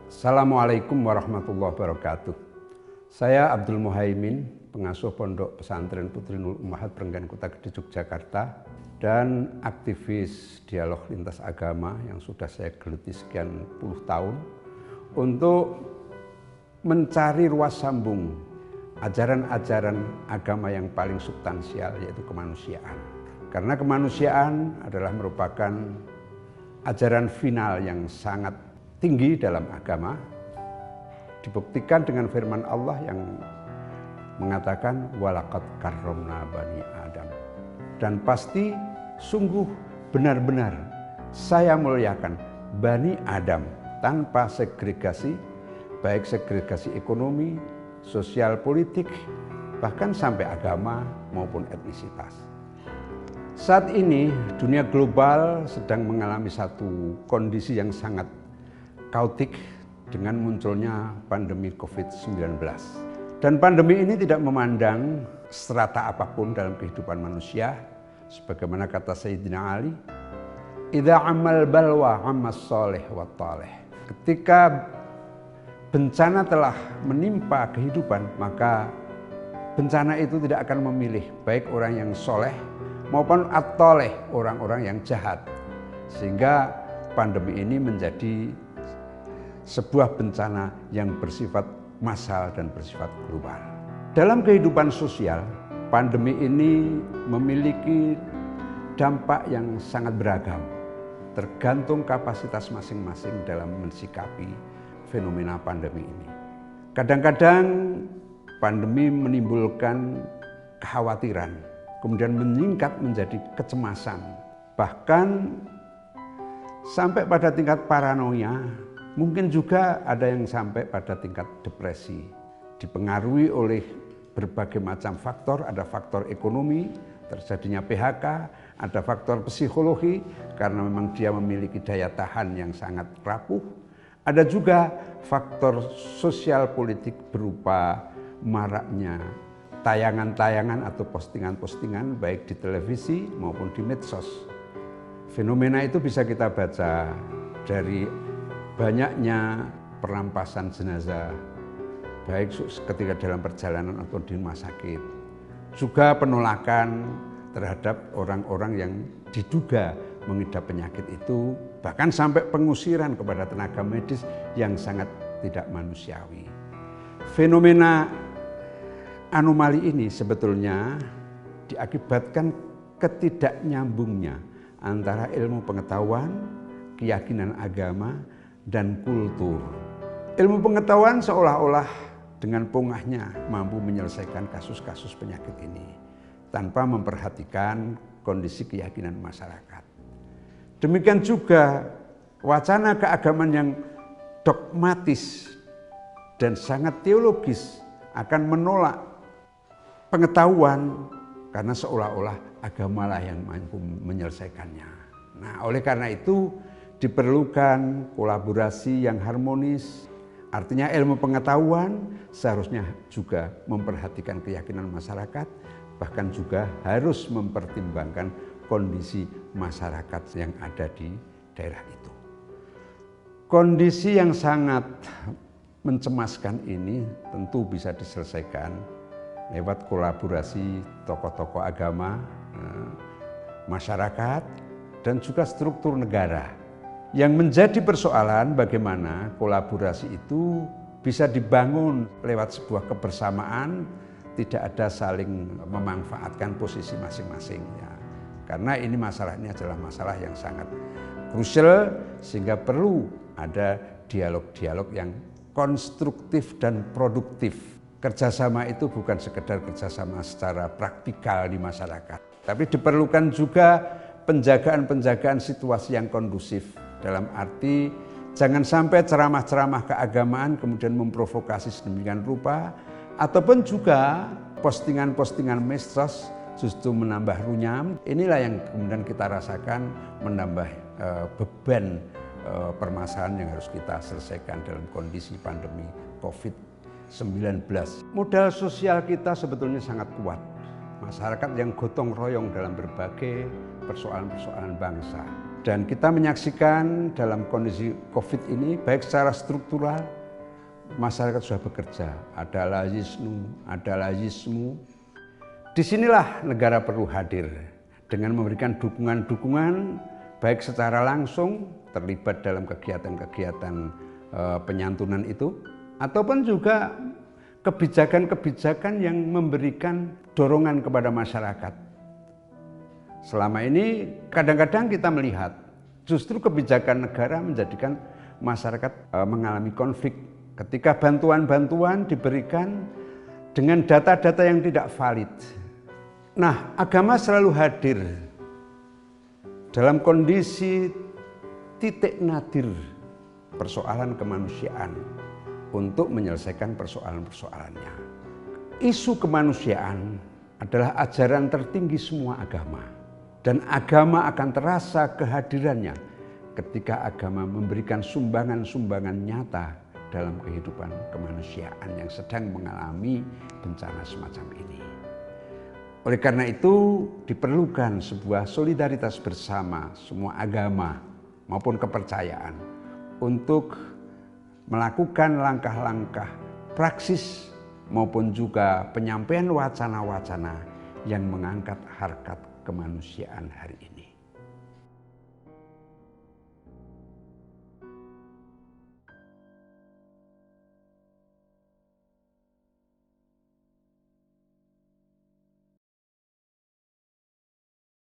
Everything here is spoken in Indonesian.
Assalamualaikum warahmatullahi wabarakatuh. Saya Abdul Muhaimin, pengasuh Pondok Pesantren Putri Nurul Ummahat Perenggan Kota Gede Yogyakarta dan aktivis dialog lintas agama yang sudah saya geluti sekian puluh tahun untuk mencari ruas sambung ajaran-ajaran agama yang paling substansial, yaitu kemanusiaan. Karena kemanusiaan adalah merupakan ajaran final yang sangat tinggi dalam agama, dibuktikan dengan firman Allah yang mengatakan walaqad karramna bani Adam, dan pasti sungguh benar-benar saya muliakan Bani Adam tanpa segregasi, baik segregasi ekonomi, sosial, politik, bahkan sampai agama maupun etnisitas. Saat ini dunia global sedang mengalami satu kondisi yang sangat kaotik dengan munculnya pandemi COVID-19. Dan pandemi ini tidak memandang strata apapun dalam kehidupan manusia. Sebagaimana kata Sayyidina Ali, "Idza amal balwa ammas sholih wa talih." Ketika bencana telah menimpa kehidupan, maka bencana itu tidak akan memilih baik orang yang soleh maupun at-toleh, orang-orang yang jahat. Sehingga pandemi ini menjadi sebuah bencana yang bersifat massal dan bersifat global. Dalam kehidupan sosial, pandemi ini memiliki dampak yang sangat beragam, tergantung kapasitas masing-masing dalam mensikapi fenomena pandemi ini. Kadang-kadang pandemi menimbulkan kekhawatiran, kemudian meningkat menjadi kecemasan, bahkan sampai pada tingkat paranoia. Mungkin juga ada yang sampai pada tingkat depresi, dipengaruhi oleh berbagai macam faktor. Ada faktor ekonomi, terjadinya PHK, ada faktor psikologi karena memang dia memiliki daya tahan yang sangat rapuh. Ada juga faktor sosial politik berupa maraknya tayangan-tayangan atau postingan-postingan baik di televisi maupun di medsos. Fenomena itu bisa kita baca dari banyaknya perampasan jenazah, baik ketika dalam perjalanan atau di rumah sakit. Juga penolakan terhadap orang-orang yang diduga mengidap penyakit itu, bahkan sampai pengusiran kepada tenaga medis yang sangat tidak manusiawi. Fenomena anomali ini sebetulnya diakibatkan ketidaknyambungnya antara ilmu pengetahuan, keyakinan agama, dan kultur. Ilmu pengetahuan seolah-olah dengan pongahnya mampu menyelesaikan kasus-kasus penyakit ini tanpa memperhatikan kondisi keyakinan masyarakat. Demikian juga wacana keagamaan yang dogmatis dan sangat teologis akan menolak pengetahuan karena seolah-olah agamalah yang mampu menyelesaikannya. Nah, oleh karena itu diperlukan kolaborasi yang harmonis. Artinya ilmu pengetahuan seharusnya juga memperhatikan keyakinan masyarakat, bahkan juga harus mempertimbangkan kondisi masyarakat yang ada di daerah itu. Kondisi yang sangat mencemaskan ini tentu bisa diselesaikan lewat kolaborasi tokoh-tokoh agama, masyarakat, dan juga struktur negara. Yang menjadi persoalan bagaimana kolaborasi itu bisa dibangun lewat sebuah kebersamaan, tidak ada saling memanfaatkan posisi masing-masing. Ya. Karena ini masalahnya adalah masalah yang sangat krusial, sehingga perlu ada dialog-dialog yang konstruktif dan produktif. Kerjasama itu bukan sekedar kerjasama secara praktikal di masyarakat, tapi diperlukan juga penjagaan situasi yang kondusif. Dalam arti jangan sampai ceramah-ceramah keagamaan kemudian memprovokasi sedemikian rupa, ataupun juga postingan-postingan medsos justru menambah runyam. Inilah yang kemudian kita rasakan menambah beban permasalahan yang harus kita selesaikan dalam kondisi pandemi COVID-19. Modal sosial kita sebetulnya sangat kuat. Masyarakat yang gotong royong dalam berbagai persoalan-persoalan bangsa. Dan kita menyaksikan dalam kondisi COVID ini, baik secara struktural, masyarakat sudah bekerja. Ada lazisnu, ada lazismu. Disinilah negara perlu hadir dengan memberikan dukungan-dukungan, baik secara langsung terlibat dalam kegiatan-kegiatan penyantunan itu, ataupun juga kebijakan-kebijakan yang memberikan dorongan kepada masyarakat. Selama ini kadang-kadang kita melihat justru kebijakan negara menjadikan masyarakat mengalami konflik ketika bantuan-bantuan diberikan dengan data-data yang tidak valid. Nah, agama selalu hadir dalam kondisi titik nadir persoalan kemanusiaan untuk menyelesaikan persoalan-persoalannya. Isu kemanusiaan adalah ajaran tertinggi semua agama. Dan agama akan terasa kehadirannya ketika agama memberikan sumbangan-sumbangan nyata dalam kehidupan kemanusiaan yang sedang mengalami bencana semacam ini. Oleh karena itu diperlukan sebuah solidaritas bersama semua agama maupun kepercayaan untuk melakukan langkah-langkah praksis maupun juga penyampaian wacana-wacana yang mengangkat harkat kemanusiaan hari ini.